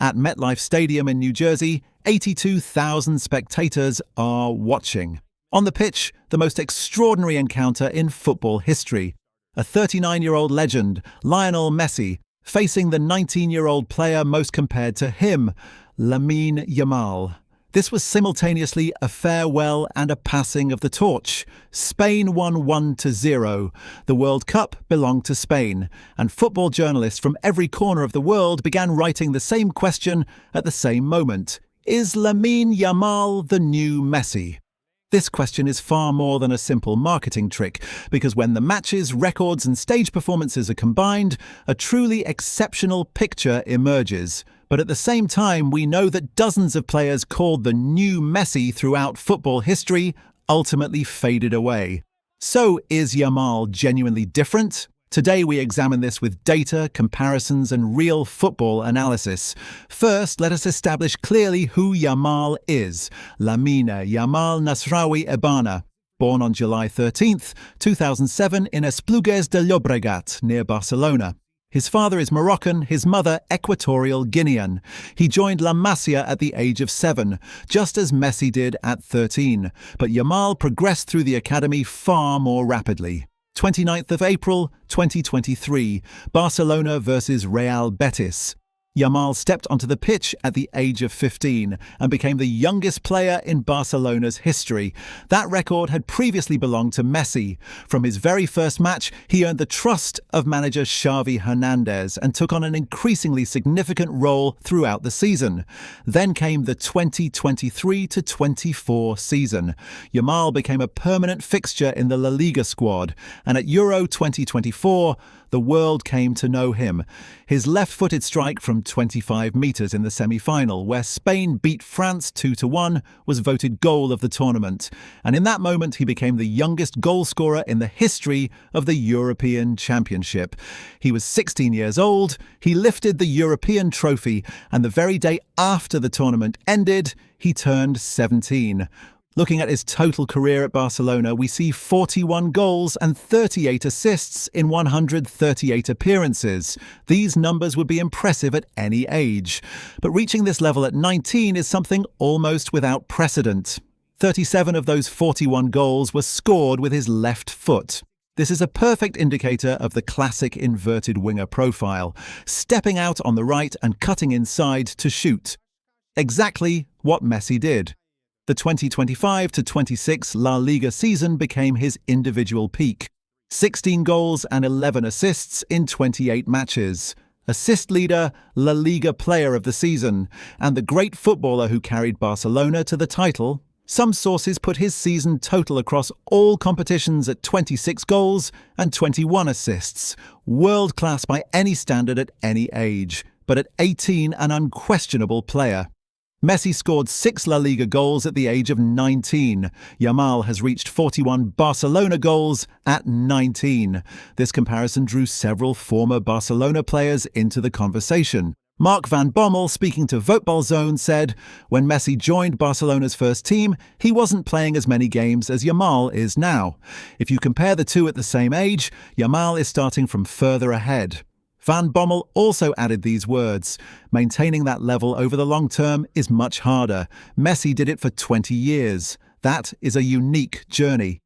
At MetLife Stadium in New Jersey, 82,000 spectators are watching. On the pitch, the most extraordinary encounter in football history. A 39-year-old legend, Lionel Messi, facing the 19-year-old player most compared to him, Lamine Yamal. This was simultaneously a farewell and a passing of the torch. Spain won 1-0. The World Cup belonged to Spain, and football journalists from every corner of the world began writing the same question at the same moment. Is Lamine Yamal the new Messi? This question is far more than a simple marketing trick, because when the matches, records and stage performances are combined, a truly exceptional picture emerges. But at the same time, we know that dozens of players called the new Messi throughout football history ultimately faded away. So is Yamal genuinely different? Today we examine this with data, comparisons and real football analysis. First, let us establish clearly who Yamal is. Lamine Yamal Nasraoui Ebana. Born on July 13, 2007 in Esplugues de Llobregat, near Barcelona. His father is Moroccan, his mother Equatorial Guinean. He joined La Masia at the age of 7, just as Messi did at 13. But Yamal progressed through the academy far more rapidly. 29th of April, 2023, Barcelona versus Real Betis. Yamal stepped onto the pitch at the age of 15 and became the youngest player in Barcelona's history. That record had previously belonged to Messi. From his very first match, he earned the trust of manager Xavi Hernandez and took on an increasingly significant role throughout the season. Then came the 2023-24 season. Yamal became a permanent fixture in the LaLiga squad, and at Euro 2024, the world came to know him. His left-footed strike from 25 metres in the semi-final, where Spain beat France 2-1, was voted goal of the tournament. And in that moment, he became the youngest goal-scorer in the history of the European Championship. He was 16 years old, he lifted the European trophy, and the very day after the tournament ended, he turned 17. Looking at his total career at Barcelona, we see 41 goals and 38 assists in 138 appearances. These numbers would be impressive at any age. But reaching this level at 19 is something almost without precedent. 37 of those 41 goals were scored with his left foot. This is a perfect indicator of the classic inverted winger profile, stepping out on the right and cutting inside to shoot. Exactly what Messi did. The 2025-26 La Liga season became his individual peak. 16 goals and 11 assists in 28 matches. Assist leader, La Liga player of the season, and the great footballer who carried Barcelona to the title. Some sources put his season total across all competitions at 26 goals and 21 assists. World-class by any standard at any age, but at 18 an unquestionable player. Messi scored 6 La Liga goals at the age of 19. Yamal has reached 41 Barcelona goals at 19. This comparison drew several former Barcelona players into the conversation. Mark van Bommel, speaking to Voetbal Zone, said, "When Messi joined Barcelona's first team, he wasn't playing as many games as Yamal is now. If you compare the two at the same age, Yamal is starting from further ahead." Van Bommel also added these words, "Maintaining that level over the long term is much harder. Messi did it for 20 years. That is a unique journey."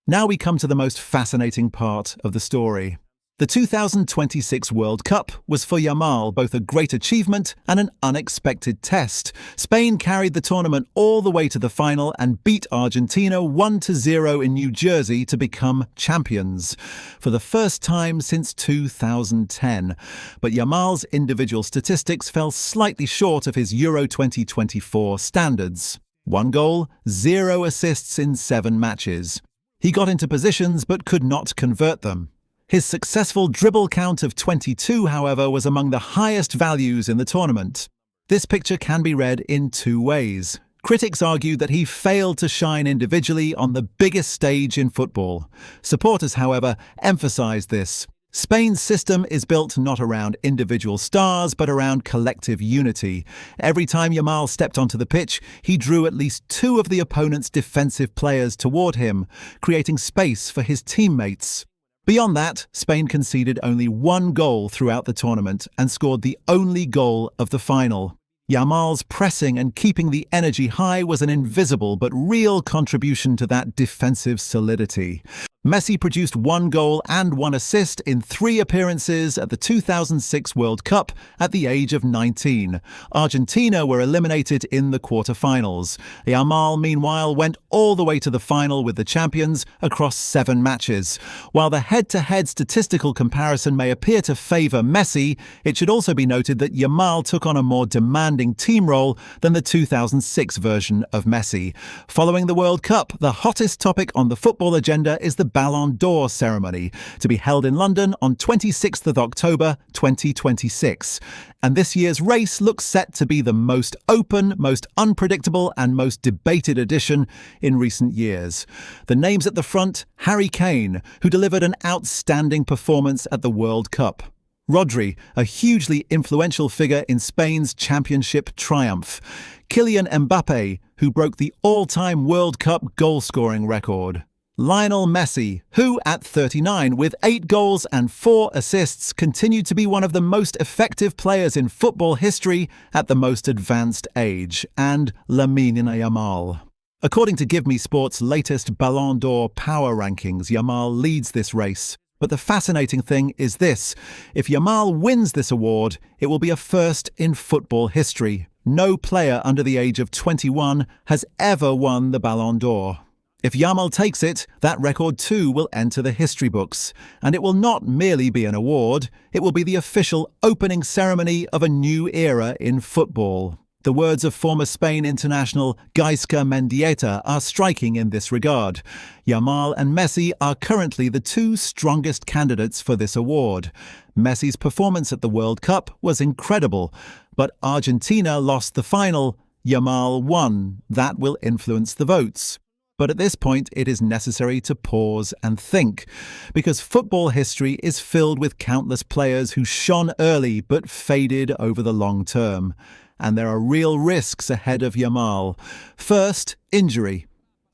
Now we come to the most fascinating part of the story. The 2026 World Cup was for Yamal both a great achievement and an unexpected test. Spain carried the tournament all the way to the final and beat Argentina 1-0 in New Jersey to become champions for the first time since 2010. But Yamal's individual statistics fell slightly short of his Euro 2024 standards. 1 goal, 0 assists in 7 matches. He got into positions but could not convert them. His successful dribble count of 22, however, was among the highest values in the tournament. This picture can be read in 2 ways. Critics argued that he failed to shine individually on the biggest stage in football. Supporters, however, emphasized this. Spain's system is built not around individual stars, but around collective unity. Every time Yamal stepped onto the pitch, he drew at least 2 of the opponent's defensive players toward him, creating space for his teammates. Beyond that, Spain conceded only 1 goal throughout the tournament and scored the only goal of the final. Yamal's pressing and keeping the energy high was an invisible but real contribution to that defensive solidity. Messi produced 1 goal and 1 assist in 3 appearances at the 2006 World Cup at the age of 19. Argentina were eliminated in the quarter-finals. Yamal, meanwhile, went all the way to the final with the champions across 7 matches. While the head-to-head statistical comparison may appear to favour Messi, it should also be noted that Yamal took on a more demanding team role than the 2006 version of Messi. Following the World Cup, the hottest topic on the football agenda is the Ballon d'Or ceremony, to be held in London on 26th of October 2026. And this year's race looks set to be the most open, most unpredictable and most debated edition in recent years. The names at the front: Harry Kane, who delivered an outstanding performance at the World Cup; Rodri, a hugely influential figure in Spain's championship triumph; Kylian Mbappe, who broke the all-time World Cup goal-scoring record; Lionel Messi, who, at 39, with 8 goals and 4 assists, continued to be one of the most effective players in football history at the most advanced age; and Lamine Yamal. According to Give Me Sport's latest Ballon d'Or power rankings, Yamal leads this race. But the fascinating thing is this: if Yamal wins this award, it will be a first in football history. No player under the age of 21 has ever won the Ballon d'Or. If Yamal takes it, that record too will enter the history books. And it will not merely be an award, it will be the official opening ceremony of a new era in football. The words of former Spain international Gaizka Mendieta are striking in this regard. Yamal and Messi are currently the 2 strongest candidates for this award. Messi's performance at the World Cup was incredible, but Argentina lost the final. Yamal won. That will influence the votes. But at this point, it is necessary to pause and think, because football history is filled with countless players who shone early but faded over the long term. And there are real risks ahead of Yamal. First, injury.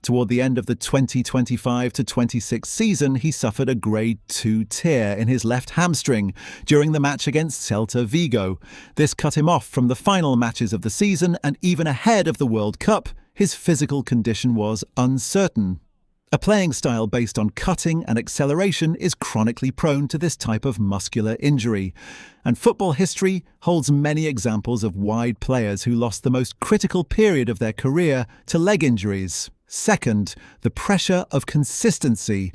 Toward the end of the 2025-26 season, he suffered a grade 2 tear in his left hamstring during the match against Celta Vigo. This cut him off from the final matches of the season, and even ahead of the World Cup, his physical condition was uncertain. A playing style based on cutting and acceleration is chronically prone to this type of muscular injury. And football history holds many examples of wide players who lost the most critical period of their career to leg injuries. Second, the pressure of consistency.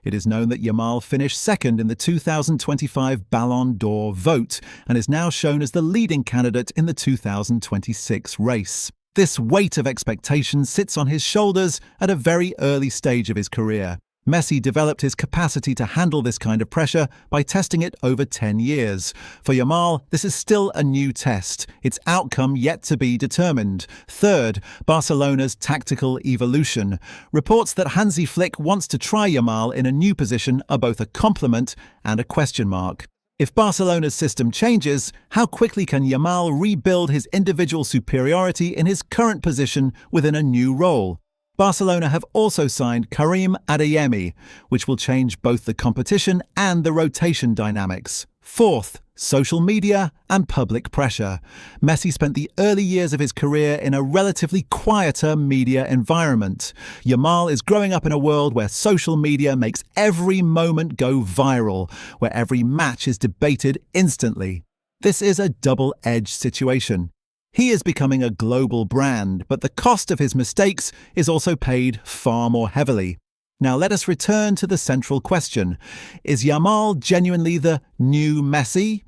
It is known that Yamal finished second in the 2025 Ballon d'Or vote and is now shown as the leading candidate in the 2026 race. This weight of expectation sits on his shoulders at a very early stage of his career. Messi developed his capacity to handle this kind of pressure by testing it over 10 years. For Yamal, this is still a new test, its outcome yet to be determined. Third, Barcelona's tactical evolution. Reports that Hansi Flick wants to try Yamal in a new position are both a compliment and a question mark. If Barcelona's system changes, how quickly can Yamal rebuild his individual superiority in his current position within a new role? Barcelona have also signed Karim Adeyemi, which will change both the competition and the rotation dynamics. Fourth, social media and public pressure. Messi spent the early years of his career in a relatively quieter media environment. Yamal is growing up in a world where social media makes every moment go viral, where every match is debated instantly. This is a double-edged situation. He is becoming a global brand, but the cost of his mistakes is also paid far more heavily. Now let us return to the central question. Is Yamal genuinely the new Messi?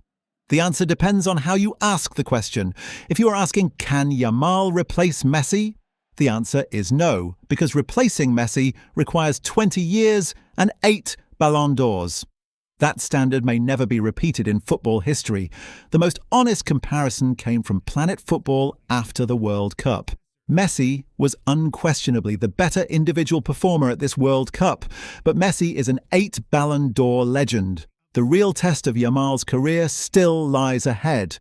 The answer depends on how you ask the question. If you are asking, can Yamal replace Messi? The answer is no, because replacing Messi requires 20 years and 8 Ballon d'Ors. That standard may never be repeated in football history. The most honest comparison came from Planet Football after the World Cup. Messi was unquestionably the better individual performer at this World Cup, but Messi is an 8 Ballon d'Or legend. The real test of Yamal's career still lies ahead.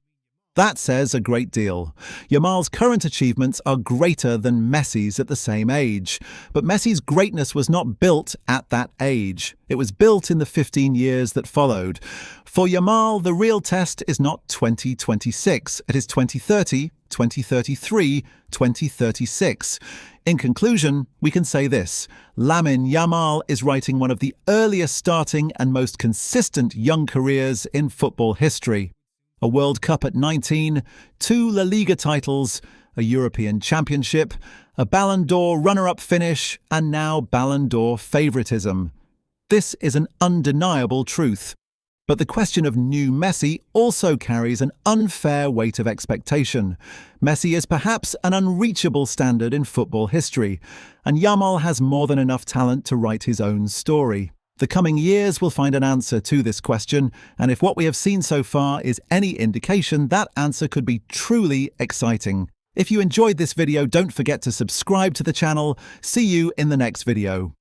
That says a great deal. Yamal's current achievements are greater than Messi's at the same age. But Messi's greatness was not built at that age. It was built in the 15 years that followed. For Yamal, the real test is not 2026. It is 2030, 2033, 2036. In conclusion, we can say this: Lamine Yamal is writing one of the earliest starting and most consistent young careers in football history. A World Cup at 19, 2 LaLiga titles, a European Championship, a Ballon d'Or runner-up finish, and now Ballon d'Or favoritism. This is an undeniable truth. But the question of new Messi also carries an unfair weight of expectation. Messi is perhaps an unreachable standard in football history, and Yamal has more than enough talent to write his own story. The coming years will find an answer to this question, and if what we have seen so far is any indication, that answer could be truly exciting. If you enjoyed this video, don't forget to subscribe to the channel. See you in the next video.